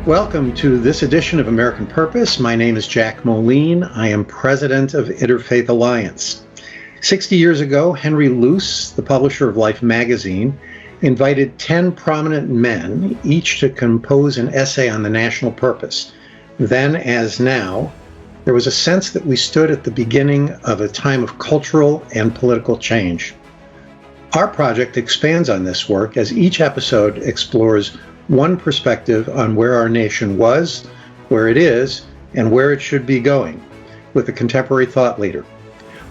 Welcome to this edition of American Purpose. My name is Jack Moline. I am president of Interfaith Alliance. 60 years ago, Henry Luce, the publisher of Life magazine, invited 10 prominent men, each to compose an essay on the national purpose. Then, as now, there was a sense that we stood at the beginning of a time of cultural and political change. Our project expands on this work as each episode explores one perspective on where our nation was, where it is, and where it should be going, with a contemporary thought leader.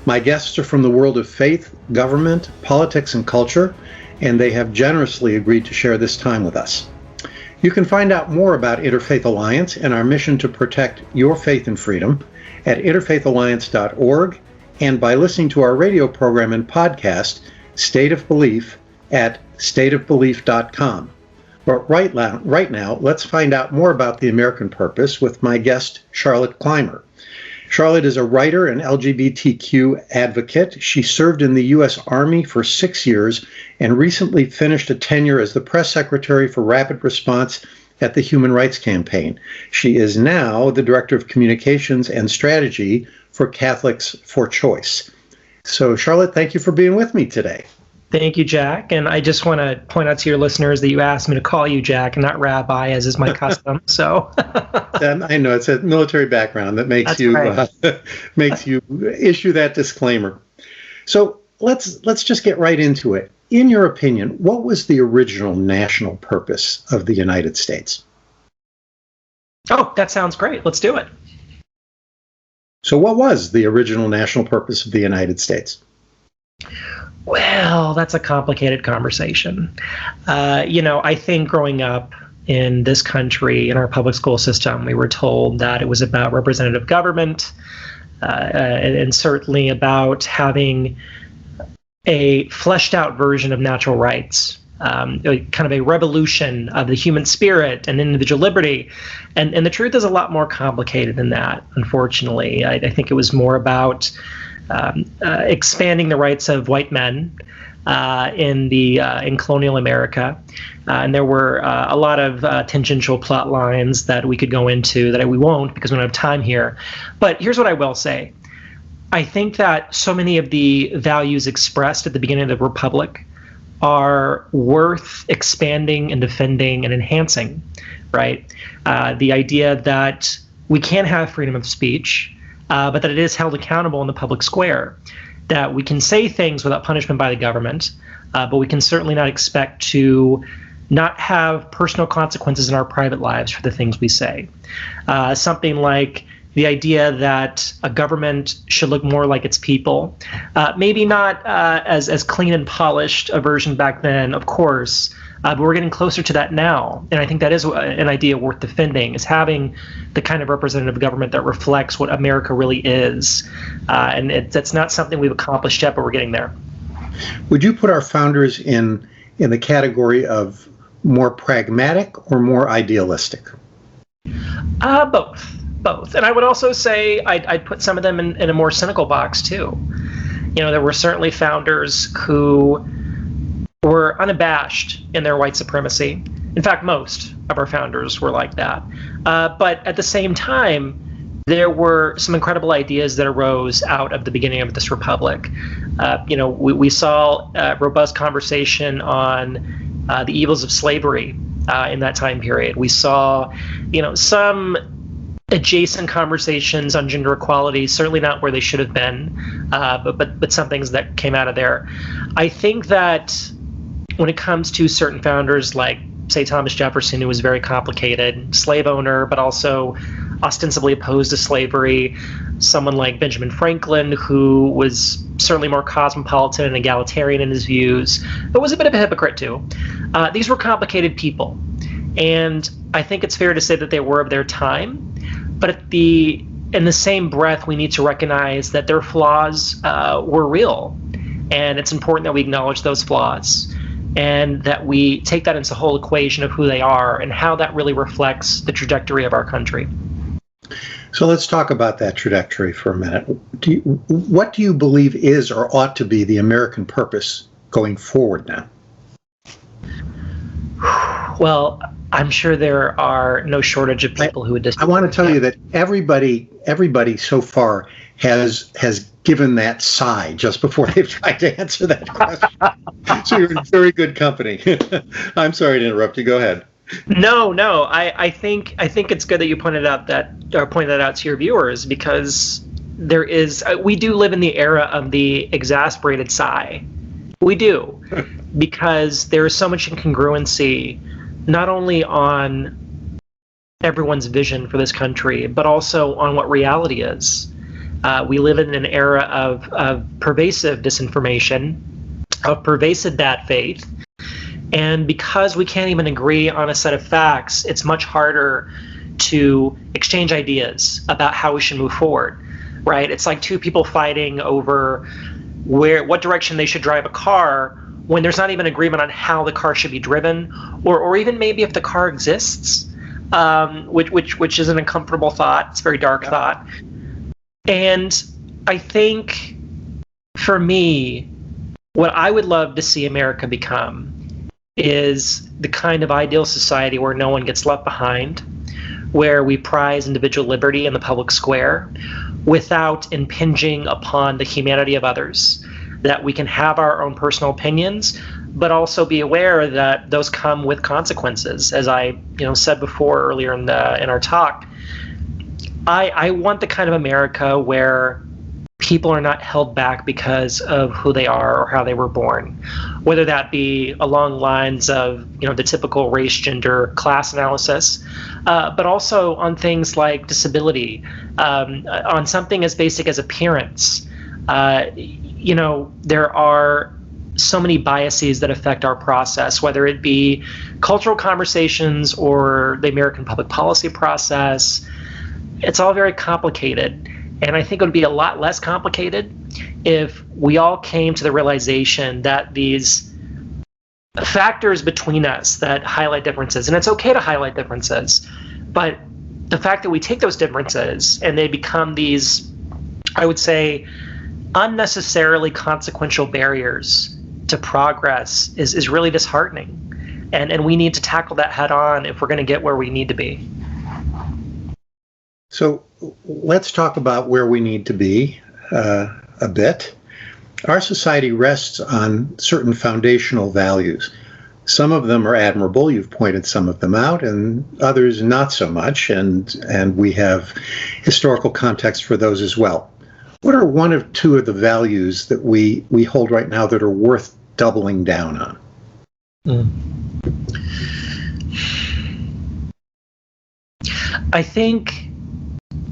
My guests are from the world of faith, government, politics, and culture, and they have generously agreed to share this time with us. You can find out more about Interfaith Alliance and our mission to protect your faith and freedom at interfaithalliance.org and by listening to our radio program and podcast, State of Belief, at stateofbelief.com. But right now, let's find out more about the American Purpose with my guest, Charlotte Clymer. Charlotte is a writer and LGBTQ advocate. She served in the U.S. Army for 6 years and recently finished a tenure as the press secretary for Rapid Response at the Human Rights Campaign. She is now the director of communications and strategy for Catholics for Choice. So, Charlotte, thank you for being with me today. Thank you, Jack. And I just want to point out to your listeners that you asked me to call you Jack and not Rabbi, as is my custom. So I know it's a military background that makes makes you issue that disclaimer. So let's just get right into it. In your opinion, what was the original national purpose of the United States? Oh, that sounds great. Let's do it. So what was the original national purpose of the United States? Well, that's a complicated conversation. I think growing up in this country, in our public school system, we were told that it was about representative government and certainly about having a fleshed out version of natural rights, kind of a revolution of the human spirit and individual liberty. And the truth is a lot more complicated than that, unfortunately. I think it was more about expanding the rights of white men in colonial America, and there were a lot of tangential plot lines that we could go into that we won't because we don't have time here. But here's what I will say: I think that so many of the values expressed at the beginning of the Republic are worth expanding and defending and enhancing. Right? The idea that we can have freedom of speech, but that it is held accountable in the public square, that we can say things without punishment by the government, but we can certainly not expect to not have personal consequences in our private lives for the things we say. Something like the idea that a government should look more like its people, maybe not as clean and polished a version back then, of course, but we're getting closer to that now. And I think that is an idea worth defending, is having the kind of representative government that reflects what America really is. And that's not something we've accomplished yet, but we're getting there. Would you put our founders in the category of more pragmatic or more idealistic? Both. And I would also say I'd put some of them in a more cynical box, too. There were certainly founders who were unabashed in their white supremacy. In fact, most of our founders were like that. But at the same time, there were some incredible ideas that arose out of the beginning of this republic. We saw a robust conversation on the evils of slavery in that time period. We saw, some adjacent conversations on gender equality, certainly not where they should have been, but some things that came out of there. I think that when it comes to certain founders like, say, Thomas Jefferson, who was very complicated, slave owner, but also ostensibly opposed to slavery, someone like Benjamin Franklin, who was certainly more cosmopolitan and egalitarian in his views, but was a bit of a hypocrite too. These were complicated people, and I think it's fair to say that they were of their time, but in the same breath, we need to recognize that their flaws were real, and it's important that we acknowledge those flaws, and that we take that into the whole equation of who they are and how that really reflects the trajectory of our country. So let's talk about that trajectory for a minute. What do you believe is or ought to be the American purpose going forward now? Well, I'm sure there are no shortage of people who would disagree. I want to tell you that everybody so far has given that sigh just before they've tried to answer that question. So you're in very good company. I'm sorry to interrupt you. Go ahead. No. I think it's good that you pointed that out to your viewers, because we do live in the era of the exasperated sigh. We do, because there is so much incongruency, not only on everyone's vision for this country, but also on what reality is. We live in an era of pervasive disinformation, of pervasive bad faith, and because we can't even agree on a set of facts, it's much harder to exchange ideas about how we should move forward, right? It's like two people fighting over what direction they should drive a car, when there's not even agreement on how the car should be driven, or even maybe if the car exists, which is an uncomfortable thought. It's a very dark thought. And I think, for me, what I would love to see America become is the kind of ideal society where no one gets left behind, where we prize individual liberty in the public square without impinging upon the humanity of others, that we can have our own personal opinions, but also be aware that those come with consequences. As I said before earlier in our talk, I want the kind of America where people are not held back because of who they are or how they were born, whether that be along lines of the typical race, gender, class analysis, but also on things like disability, on something as basic as appearance. There are so many biases that affect our process, whether it be cultural conversations or the American public policy process. It's all very complicated. And I think it would be a lot less complicated if we all came to the realization that these factors between us that highlight differences, and it's okay to highlight differences, but the fact that we take those differences and they become these, I would say, unnecessarily consequential barriers to progress is really disheartening. And we need to tackle that head on if we're going to get where we need to be. So let's talk about where we need to be a bit. Our society rests on certain foundational values. Some of them are admirable. You've pointed some of them out, and others not so much. And we have historical context for those as well. What are one or two of the values that we hold right now that are worth doubling down on? I think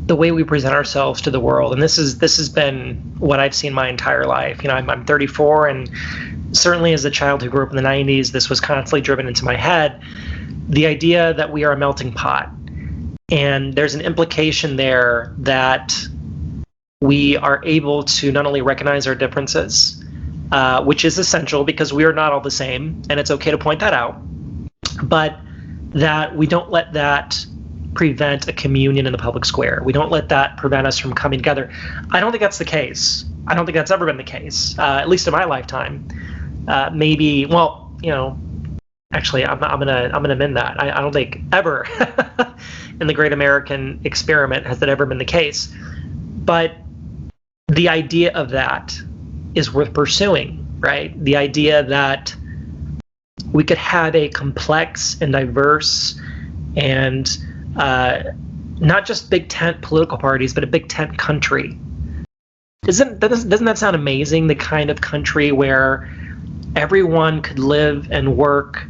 the way we present ourselves to the world, and this has been what I've seen my entire life. I'm 34, and certainly as a child who grew up in the 90s, this was constantly driven into my head. The idea that we are a melting pot, and there's an implication there that we are able to not only recognize our differences, which is essential because we are not all the same, and it's okay to point that out, but that we don't let that prevent a communion in the public square. We don't let that prevent us from coming together. I don't think that's the case. I don't think that's ever been the case, at least in my lifetime. Maybe, actually, I'm gonna amend that. I don't think ever in the great American experiment has that ever been the case. But the idea of that is worth pursuing, right? The idea that we could have a complex and diverse and not just big tent political parties, but a big tent country. Doesn't that sound amazing? The kind of country where everyone could live and work,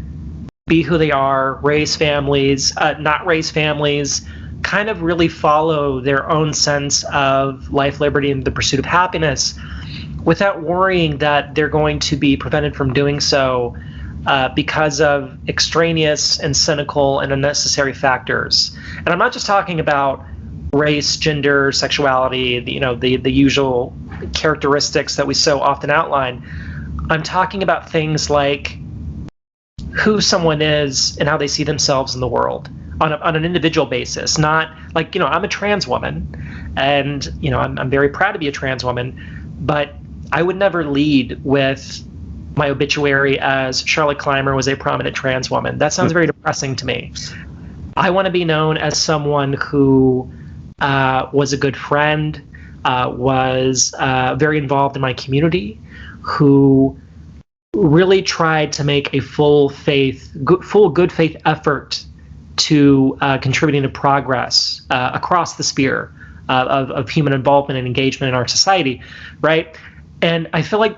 be who they are, raise families, not raise families, kind of really follow their own sense of life, liberty, and the pursuit of happiness without worrying that they're going to be prevented from doing so because of extraneous and cynical and unnecessary factors. And I'm not just talking about race, gender, sexuality, the usual characteristics that we so often outline. I'm talking about things like who someone is and how they see themselves in the world on an individual basis. Not like, I'm a trans woman, and I'm very proud to be a trans woman, but I would never lead with my obituary as Charlotte Clymer was a prominent trans woman. That sounds very depressing to me. I want to be known as someone who was a good friend, was very involved in my community, who really tried to make a full good faith effort to contributing to progress across the sphere of human involvement and engagement in our society, right? And I feel like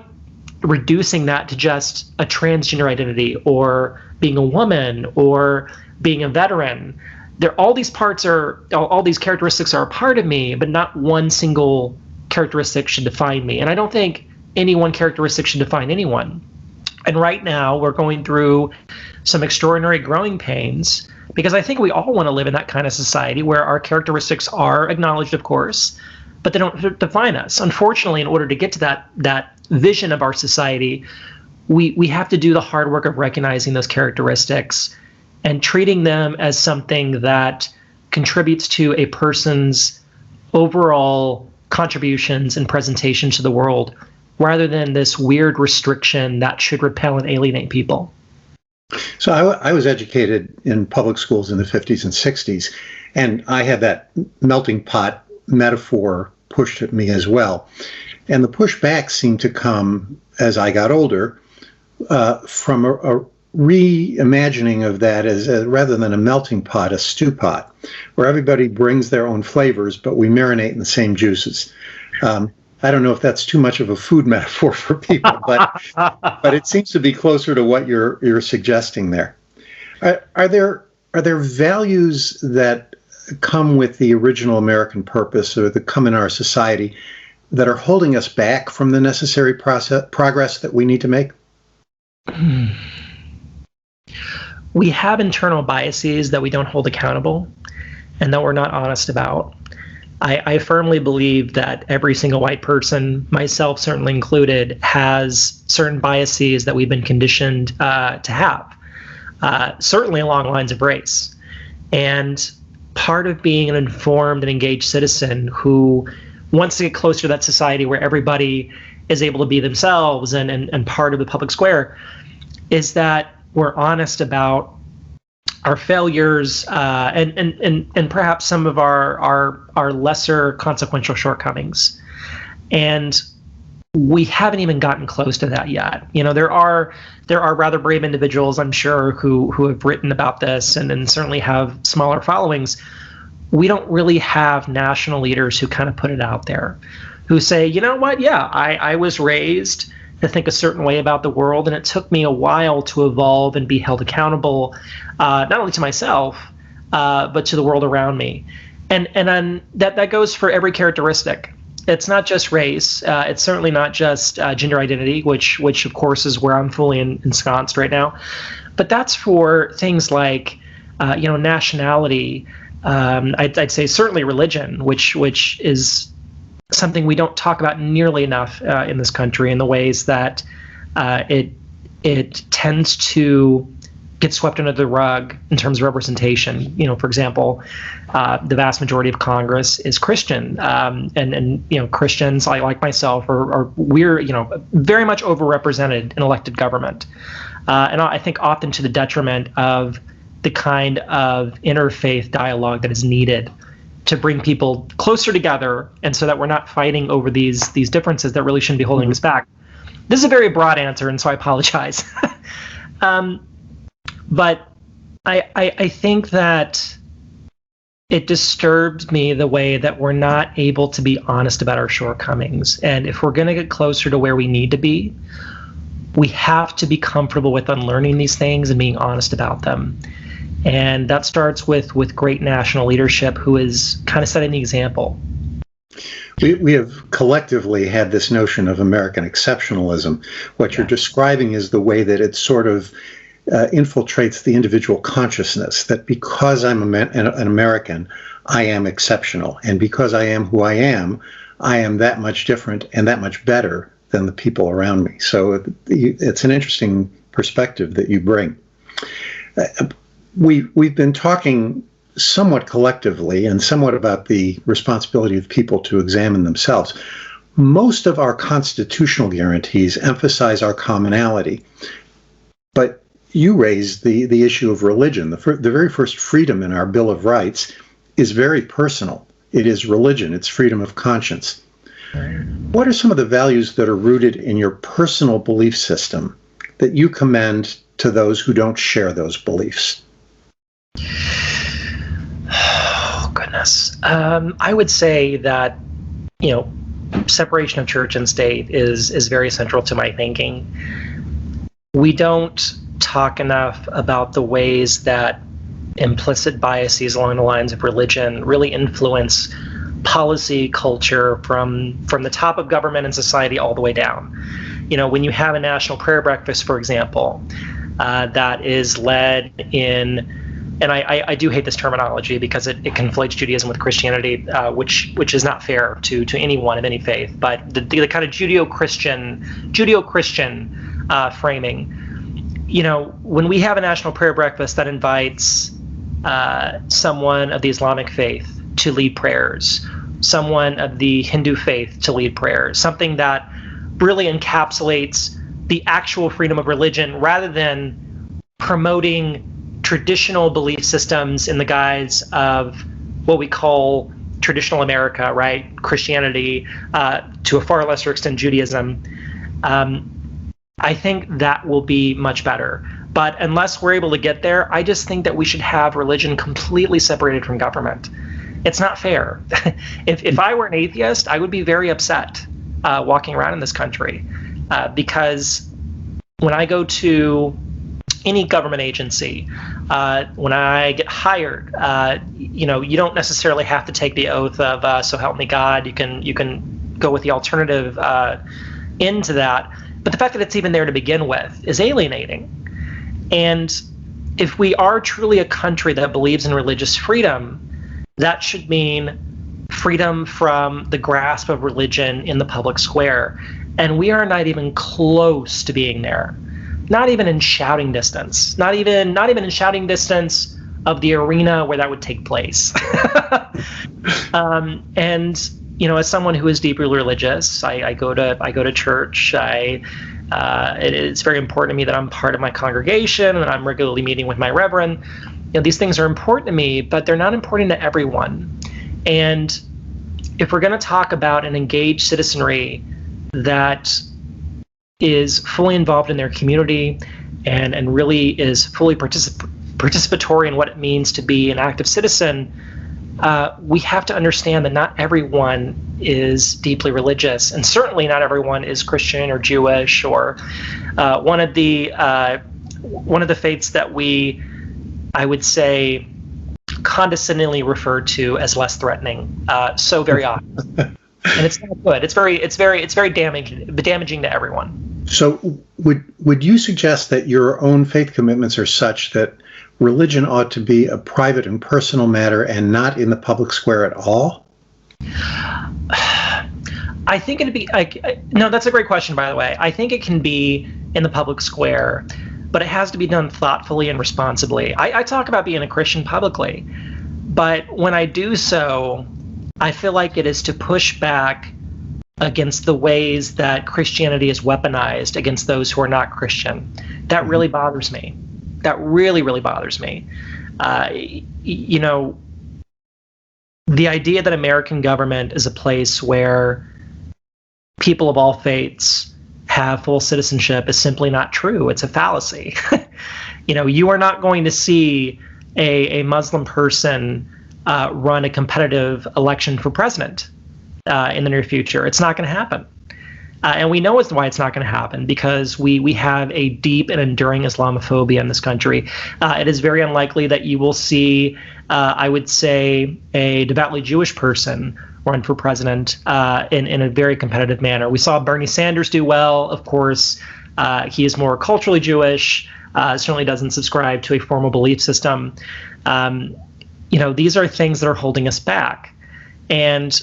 reducing that to just a transgender identity or being a woman or being a veteran, all these characteristics are a part of me, but not one single characteristic should define me. And I don't think any one characteristic should define anyone. And right now we're going through some extraordinary growing pains because I think we all want to live in that kind of society where our characteristics are acknowledged, of course, but they don't define us. Unfortunately, in order to get to that vision of our society, we have to do the hard work of recognizing those characteristics and treating them as something that contributes to a person's overall contributions and presentation to the world, rather than this weird restriction that should repel and alienate people. So I was educated in public schools in the 50s and 60s, and I had that melting pot metaphor pushed at me as well. And the pushback seemed to come as I got older from a reimagining of that as rather than a melting pot, a stew pot, where everybody brings their own flavors, but we marinate in the same juices. I don't know if that's too much of a food metaphor for people, but it seems to be closer to what you're suggesting there. Are there values that come with the original American purpose or that come in our society that are holding us back from the necessary progress that we need to make? We have internal biases that we don't hold accountable and that we're not honest about. I firmly believe that every single white person, myself certainly included, has certain biases that we've been conditioned to have, certainly along lines of race. And part of being an informed and engaged citizen who wants to get closer to that society where everybody is able to be themselves and part of the public square is that we're honest about our failures and perhaps some of our lesser consequential shortcomings. And we haven't even gotten close to that yet. You know, there are rather brave individuals, I'm sure, who have written about this and certainly have smaller followings. We don't really have national leaders who kind of put it out there, who say, you know what, yeah, I was raised to think a certain way about the world, and it took me a while to evolve and be held accountable, not only to myself, but to the world around me. And that goes for every characteristic. It's not just race. It's certainly not just gender identity, which of course is where I'm fully ensconced right now. But that's for things like, nationality. I'd say certainly religion, which is something we don't talk about nearly enough in this country, in the ways that it tends to get swept under the rug in terms of representation. You know, for example, the vast majority of Congress is Christian, and Christians, like myself, we're very much overrepresented in elected government, and I think often to the detriment of the kind of interfaith dialogue that is needed to bring people closer together, and so that we're not fighting over these differences that really shouldn't be holding us back. This is a very broad answer, and so I apologize. But I think that it disturbs me the way that we're not able to be honest about our shortcomings. And if we're going to get closer to where we need to be, we have to be comfortable with unlearning these things and being honest about them. And that starts with great national leadership who is kind of setting the example. We have collectively had this notion of American exceptionalism. What you're describing is the way that it sort of infiltrates the individual consciousness, that because I'm an American, I am exceptional. And because I am who I am that much different and that much better than the people around me. So it's an interesting perspective that you bring. We've been talking somewhat collectively and somewhat about the responsibility of people to examine themselves. most of our constitutional guarantees emphasize our commonality. But you raised the issue of religion. The very first freedom in our Bill of Rights is very personal. It is religion. It's freedom of conscience. What are some of the values that are rooted in your personal belief system that you commend to those who don't share those beliefs? Oh, goodness. I would say that, separation of church and state is very central to my thinking. We don't talk enough about the ways that implicit biases along the lines of religion really influence policy, culture from the top of government and society all the way down. When you have a national prayer breakfast, for example, that is led in, and I do hate this terminology because it conflates Judaism with Christianity, which is not fair to anyone of any faith, but the kind of Judeo-Christian framing. When we have a national prayer breakfast that invites someone of the Islamic faith to lead prayers, someone of the Hindu faith to lead prayers, something that really encapsulates the actual freedom of religion rather than promoting traditional belief systems in the guise of what we call traditional America, right? Christianity, to a far lesser extent, Judaism. I think that will be much better. But unless we're able to get there, I just think that we should have religion completely separated from government. It's not fair. If I were an atheist, I would be very upset walking around in this country because when I go to any government agency, when I get hired, you don't necessarily have to take the oath of "so help me God." You can go with the alternative into that. But the fact that it's even there to begin with is alienating. And if we are truly a country that believes in religious freedom, that should mean freedom from the grasp of religion in the public square. And we are not even close to being there. Not even in shouting distance. Not even in shouting distance of the arena where that would take place. And as someone who is deeply religious, I go to church. It's very important to me that I'm part of my congregation and that I'm regularly meeting with my reverend. These things are important to me, but they're not important to everyone. And if we're going to talk about an engaged citizenry that is fully involved in their community and really is fully participatory in what it means to be an active citizen, we have to understand that not everyone is deeply religious, and certainly not everyone is Christian or Jewish or one of the faiths that we, I would say, condescendingly refer to as less threatening so very often. And it's not good. It's very damaging to everyone. So would you suggest that your own faith commitments are such that religion ought to be a private and personal matter and not in the public square at all? I think it'd be no, that's a great question, by the way. I think it can be in the public square, but it has to be done thoughtfully and responsibly. I talk about being a Christian publicly, but when I do so, I feel like it is to push back against the ways that Christianity is weaponized against those who are not Christian. That really bothers me. That really, really bothers me. The idea that American government is a place where people of all faiths have full citizenship is simply not true. It's a fallacy. You are not going to see a Muslim person run a competitive election for president in the near future. It's not going to happen. And we know why it's not going to happen, because we have a deep and enduring Islamophobia in this country. It is very unlikely that you will see, I would say, a devoutly Jewish person run for president in a very competitive manner. We saw Bernie Sanders do well. Of course, he is more culturally Jewish, certainly doesn't subscribe to a formal belief system. These are things that are holding us back. And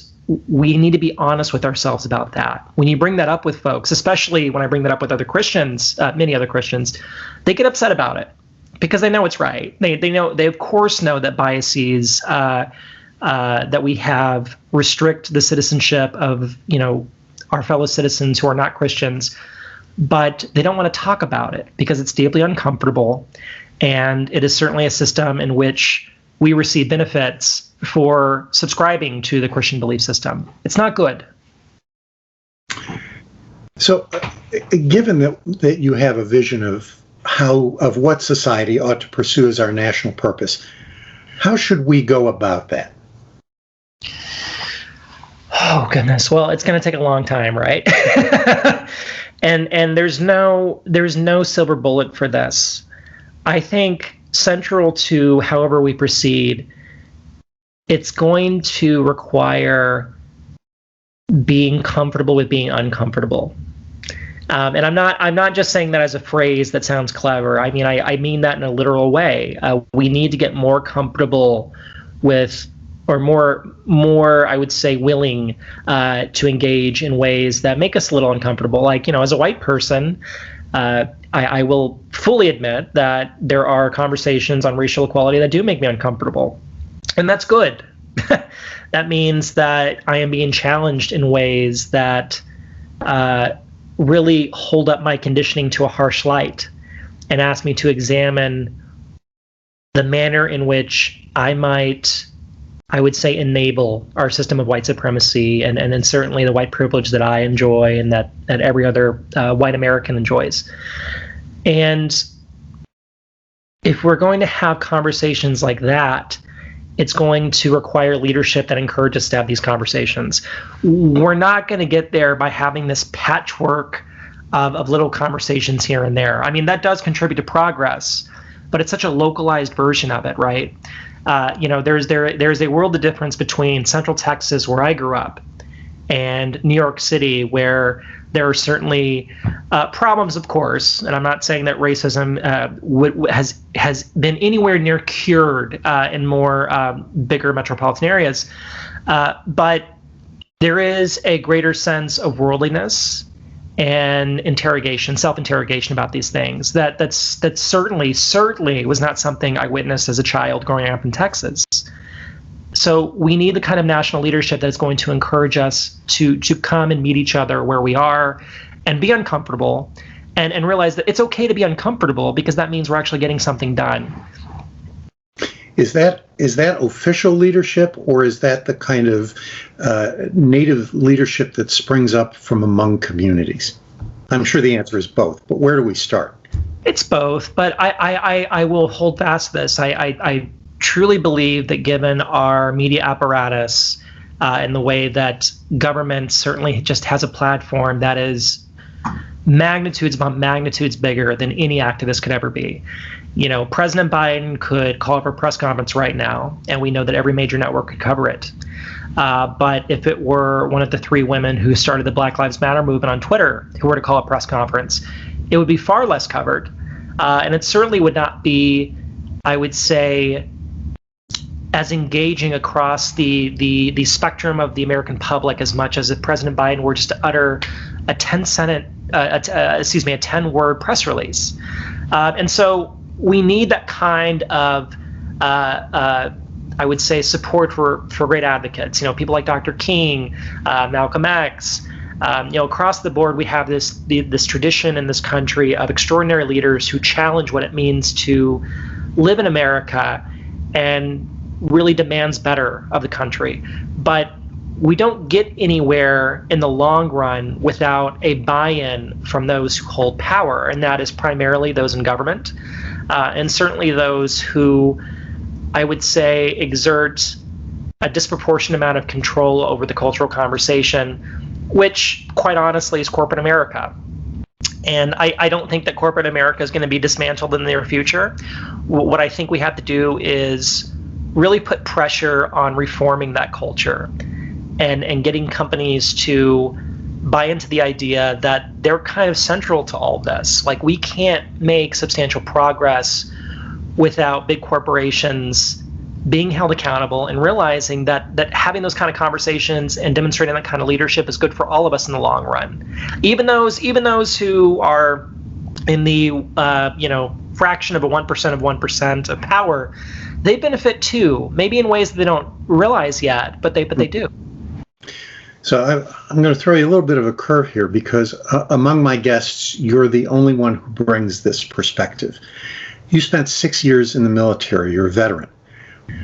we need to be honest with ourselves about that. When you bring that up with folks, especially when I bring that up with other Christians, many other Christians, they get upset about it because they know it's right. They of course know that biases that we have restrict the citizenship of, our fellow citizens who are not Christians, but they don't want to talk about it because it's deeply uncomfortable. And it is certainly a system in which we receive benefits for subscribing to the Christian belief system. It's not good. So, given that you have a vision of what society ought to pursue as our national purpose, how should we go about that? Oh goodness! Well, it's going to take a long time, right? and there's no silver bullet for this. I think central to however we proceed, it's going to require being comfortable with being uncomfortable. And I'm not just saying that as a phrase that sounds clever. I mean that in a literal way. We need to get more comfortable with, or more, I would say, willing to engage in ways that make us a little uncomfortable. Like, as a white person, I will fully admit that there are conversations on racial equality that do make me uncomfortable. And that's good. That means that I am being challenged in ways that really hold up my conditioning to a harsh light and ask me to examine the manner in which I might, I would say, enable our system of white supremacy and certainly the white privilege that I enjoy and that every other white American enjoys. And if we're going to have conversations like that, it's going to require leadership that encourages us to have these conversations. We're not going to get there by having this patchwork of little conversations here and there. I mean, that does contribute to progress, but it's such a localized version of it, right? There's a world of difference between Central Texas, where I grew up, and New York City, where there are certainly problems, of course, and I'm not saying that racism has been anywhere near cured in more bigger metropolitan areas, but there is a greater sense of worldliness and self-interrogation about these things. That certainly was not something I witnessed as a child growing up in Texas. So we need the kind of national leadership that is going to encourage us to come and meet each other where we are and be uncomfortable and realize that it's okay to be uncomfortable because that means we're actually getting something done. Is that official leadership, or is that the kind of native leadership that springs up from among communities? I'm sure the answer is both, but where do we start? It's both, but I will hold fast to this. I truly believe that given our media apparatus and the way that government certainly just has a platform that is magnitudes upon magnitudes bigger than any activist could ever be. President Biden could call up a press conference right now, and we know that every major network could cover it. But if it were one of the three women who started the Black Lives Matter movement on Twitter who were to call a press conference, it would be far less covered. And it certainly would not be, I would say, as engaging across the spectrum of the American public as much as if President Biden were just to utter a 10-word press release. And so we need that kind of, I would say, support for great advocates. People like Dr. King, Malcolm X. Across the board, we have this tradition in this country of extraordinary leaders who challenge what it means to live in America and really demands better of the country. But we don't get anywhere in the long run without a buy-in from those who hold power, and that is primarily those in government, and certainly those who, I would say, exert a disproportionate amount of control over the cultural conversation, which, quite honestly, is corporate America. And I don't think that corporate America is going to be dismantled in the near future. What I think we have to do is really put pressure on reforming that culture and getting companies to buy into the idea that they're kind of central to all of this. Like, we can't make substantial progress without big corporations being held accountable and realizing that having those kind of conversations and demonstrating that kind of leadership is good for all of us in the long run. Even those who are in the fraction of 1% of power, they benefit too, maybe in ways that they don't realize yet, but they do. So I'm going to throw you a little bit of a curve here because among my guests, you're the only one who brings this perspective. You spent 6 years in the military. You're a veteran.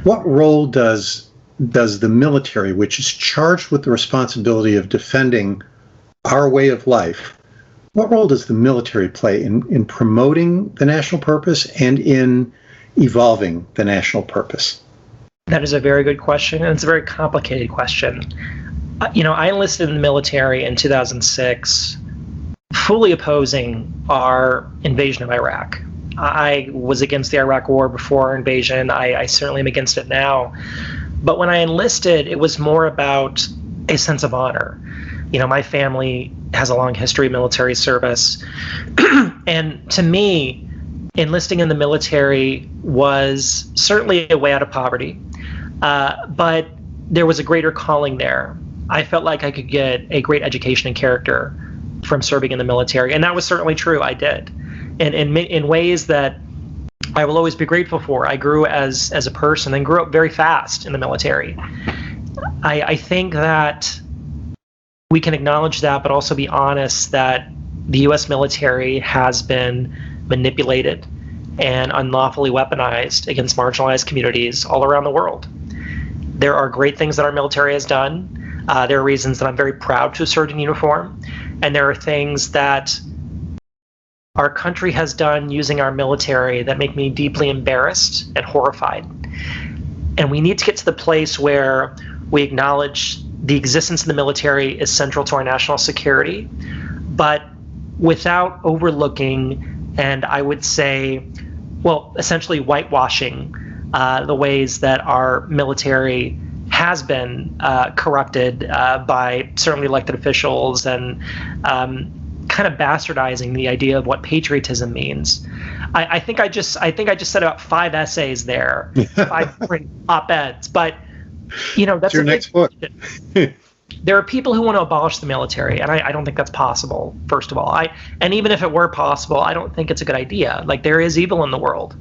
What role does the military, which is charged with the responsibility of defending our way of life, what role does the military play in promoting the national purpose and in evolving the national purpose? That is a very good question, and it's a very complicated question. I enlisted in the military in 2006, fully opposing our invasion of Iraq. I was against the Iraq War before our invasion. I certainly am against it now. But when I enlisted, it was more about a sense of honor. My family has a long history of military service. And to me, enlisting in the military was certainly a way out of poverty. But there was a greater calling there. I felt like I could get a great education and character from serving in the military. And that was certainly true. I did. And in ways that I will always be grateful for. I grew as a person and grew up very fast in the military. I think that we can acknowledge that, but also be honest that the U.S. military has been manipulated and unlawfully weaponized against marginalized communities all around the world. There are great things that our military has done. There are reasons that I'm very proud to serve in uniform. And there are things that our country has done using our military that make me deeply embarrassed and horrified. And we need to get to the place where we acknowledge the existence of the military is central to our national security, but without overlooking and I would say, essentially whitewashing the ways that our military has been corrupted by certainly elected officials and kind of bastardizing the idea of what patriotism means. I think I just said about 5 essays there, 5 different op-eds, but that's your next book. There are people who want to abolish the military, and I don't think that's possible. First of all, and even if it were possible, I don't think it's a good idea. Like, there is evil in the world,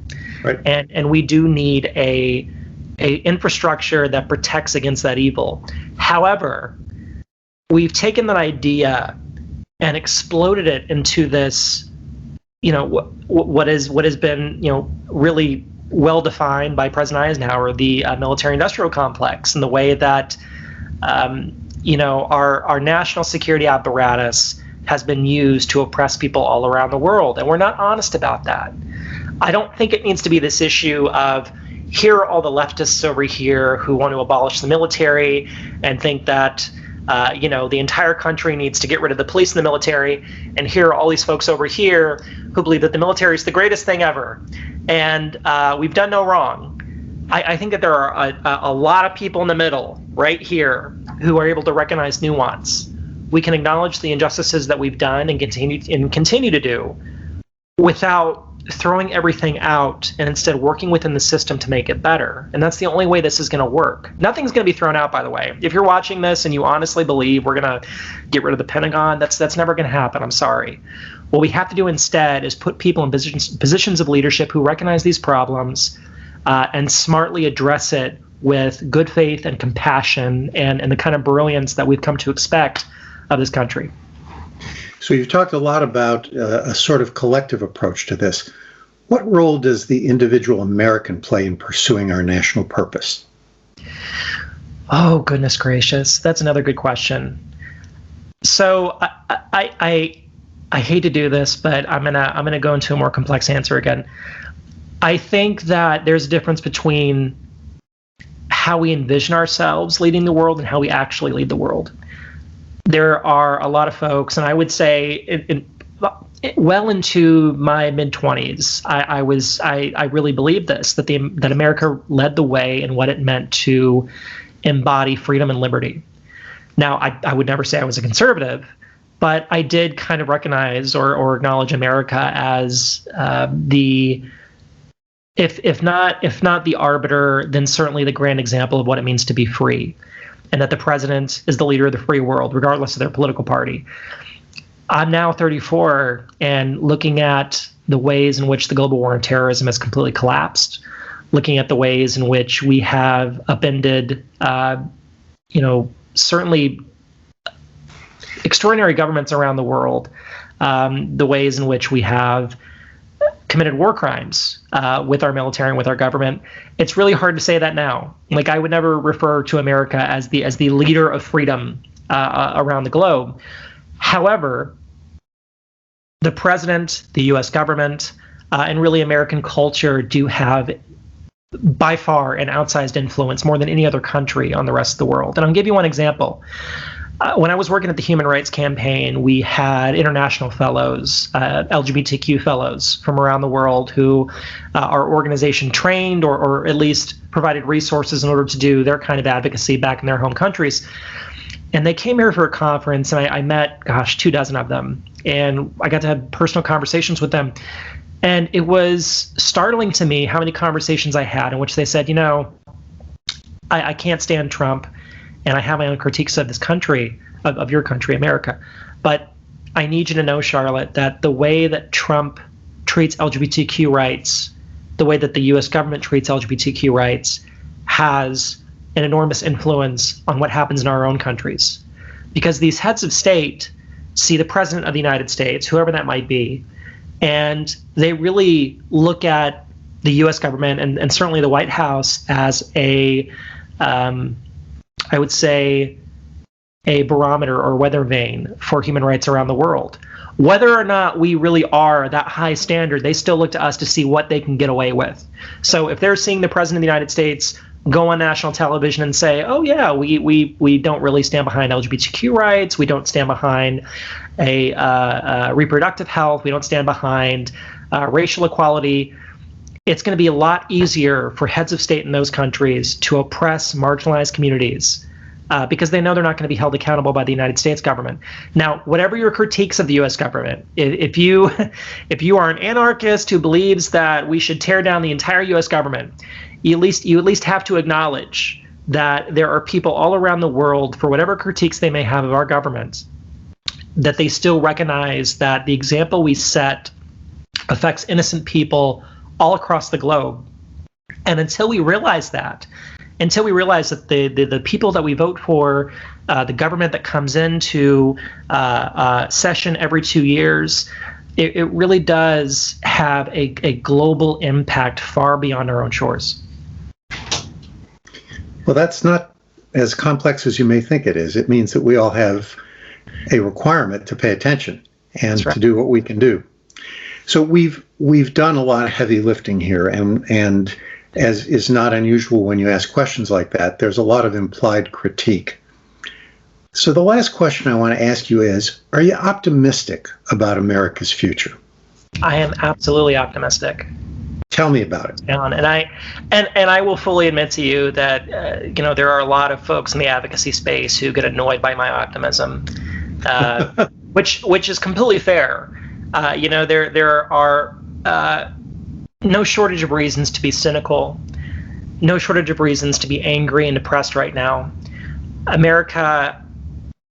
right? And we do need a infrastructure that protects against that evil. However, we've taken that idea and exploded it into this, what has been, really well defined by President Eisenhower, the military-industrial complex, and the way that, our national security apparatus has been used to oppress people all around the world, and we're not honest about that. I don't think it needs to be this issue of, here are all the leftists over here who want to abolish the military and think that the entire country needs to get rid of the police and the military, and here are all these folks over here who believe that the military is the greatest thing ever, and we've done no wrong. I think that there are a lot of people in the middle right here who are able to recognize nuance. We can acknowledge the injustices that we've done and continue to do without throwing everything out and instead working within the system to make it better. And that's the only way this is going to work. Nothing's going to be thrown out, by the way. If you're watching this and you honestly believe we're going to get rid of the Pentagon, that's never going to happen. I'm sorry. What we have to do instead is put people in positions of leadership who recognize these problems and smartly address it with good faith and compassion and the kind of brilliance that we've come to expect of this country. So you've talked a lot about a sort of collective approach to this. What role does the individual American play in pursuing our national purpose? Oh, goodness gracious. That's another good question. So I hate to do this, but I'm gonna go into a more complex answer again. I think that there's a difference between how we envision ourselves leading the world and how we actually lead the world. There are a lot of folks, and I would say well into my mid-20s, I really believed this, that America led the way in what it meant to embody freedom and liberty. Now, I would never say I was a conservative, but I did kind of recognize or acknowledge America as if not the arbiter, then certainly the grand example of what it means to be free, and that the president is the leader of the free world, regardless of their political party. I'm now 34 and looking at the ways in which the global war on terrorism has completely collapsed, looking at the ways in which we have upended, certainly extraordinary governments around the world, the ways in which we have committed war crimes with our military and with our government. It's really hard to say that now. Like, I would never refer to America as the leader of freedom around the globe. However, the president, the U.S. government, and really American culture do have by far an outsized influence, more than any other country on the rest of the world. And I'll give you one example. When I was working at the Human Rights Campaign, we had international fellows, LGBTQ fellows from around the world who our organization trained or at least provided resources in order to do their kind of advocacy back in their home countries. And they came here for a conference, and I met, 24 of them. And I got to have personal conversations with them. And it was startling to me how many conversations I had in which they said, I can't stand Trump, and I have my own critiques of this country, of your country, America. But I need you to know, Charlotte, that the way that Trump treats LGBTQ rights, the way that the U.S. government treats LGBTQ rights, has an enormous influence on what happens in our own countries. Because these heads of state see the president of the United States, whoever that might be, and they really look at the U.S. government and certainly the White House as I would say, a barometer or weather vane for human rights around the world. Whether or not we really are that high standard, they still look to us to see what they can get away with. So if they're seeing the president of the United States go on national television and say, oh yeah, we don't really stand behind LGBTQ rights, we don't stand behind reproductive health, we don't stand behind racial equality, it's going to be a lot easier for heads of state in those countries to oppress marginalized communities because they know they're not going to be held accountable by the United States government. Now, whatever your critiques of the U.S. government, if you are an anarchist who believes that we should tear down the entire U.S. government, you at least have to acknowledge that there are people all around the world, for whatever critiques they may have of our government, that they still recognize that the example we set affects innocent people all across the globe. And until we realize that the people that we vote for, the government that comes into session every 2 years, it really does have a global impact far beyond our own shores. Well, that's not as complex as you may think it is. It means that we all have a requirement to pay attention and to do what we can do. So we've done a lot of heavy lifting here, and as is not unusual when you ask questions like that, there's a lot of implied critique. So the last question I want to ask you is, are you optimistic about America's future? I am absolutely optimistic. Tell me about it. And I will fully admit to you that there are a lot of folks in the advocacy space who get annoyed by my optimism, which is completely fair. There are no shortage of reasons to be cynical, no shortage of reasons to be angry and depressed right now. America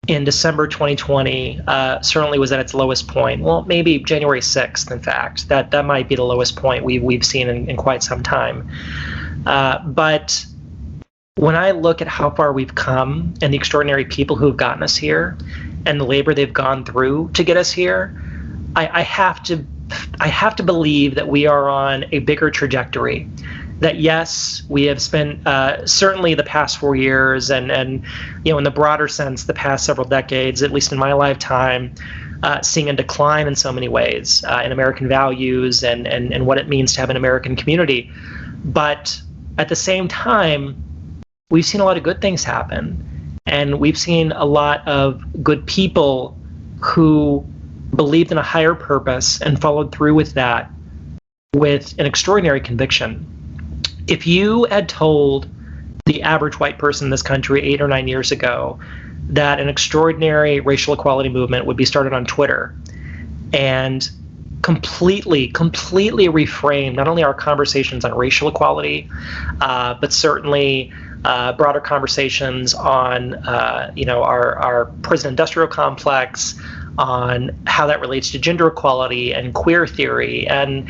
in December 2020 certainly was at its lowest point. Well, maybe January 6th, in fact. That might be the lowest point we've seen in quite some time. But when I look at how far we've come and the extraordinary people who have gotten us here and the labor they've gone through to get us here, I have to believe that we are on a bigger trajectory. That yes, we have spent certainly the past 4 years and in the broader sense, the past several decades, at least in my lifetime, seeing a decline in so many ways in American values and what it means to have an American community. But at the same time, we've seen a lot of good things happen, and we've seen a lot of good people who believed in a higher purpose and followed through with that with an extraordinary conviction. If you had told the average white person in this country 8 or 9 years ago that an extraordinary racial equality movement would be started on Twitter and completely reframe not only our conversations on racial equality, but certainly broader conversations on our prison industrial complex, on how that relates to gender equality and queer theory and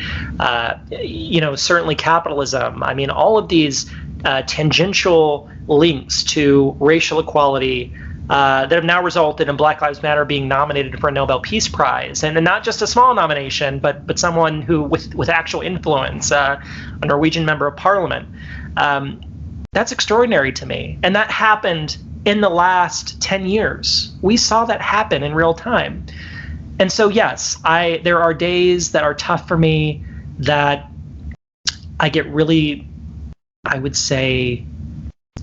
certainly capitalism. I mean, all of these tangential links to racial equality that have now resulted in Black Lives Matter being nominated for a Nobel Peace Prize, and not just a small nomination, but someone who with actual influence, a Norwegian member of parliament. That's extraordinary to me, and that happened in the last 10 years. We saw that happen in real time. And so, yes, there are days that are tough for me, that I get really, I would say,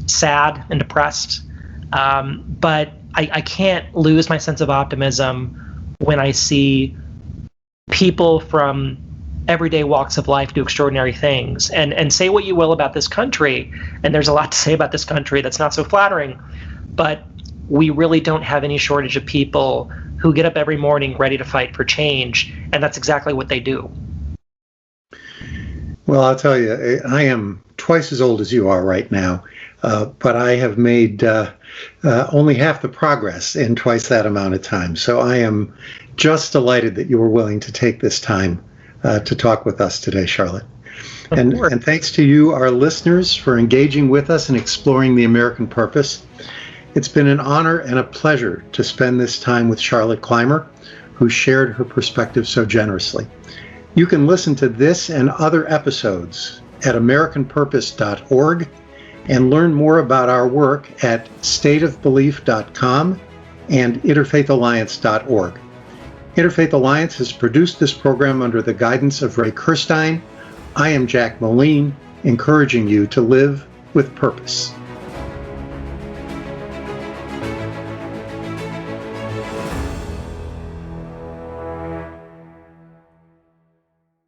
sad and depressed. But I can't lose my sense of optimism when I see people from everyday walks of life do extraordinary things. And say what you will about this country, and there's a lot to say about this country that's not so flattering, but we really don't have any shortage of people who get up every morning ready to fight for change, and that's exactly what they do. Well, I'll tell you, I am twice as old as you are right now, but I have made only half the progress in twice that amount of time. So I am just delighted that you were willing to take this time to talk with us today, Charlotte. And thanks to you, our listeners, for engaging with us and exploring the American purpose. It's been an honor and a pleasure to spend this time with Charlotte Clymer, who shared her perspective so generously. You can listen to this and other episodes at americanpurpose.org and learn more about our work at stateofbelief.com and interfaithalliance.org. Interfaith Alliance has produced this program under the guidance of Ray Kirstein. I am Jack Moline, encouraging you to live with purpose.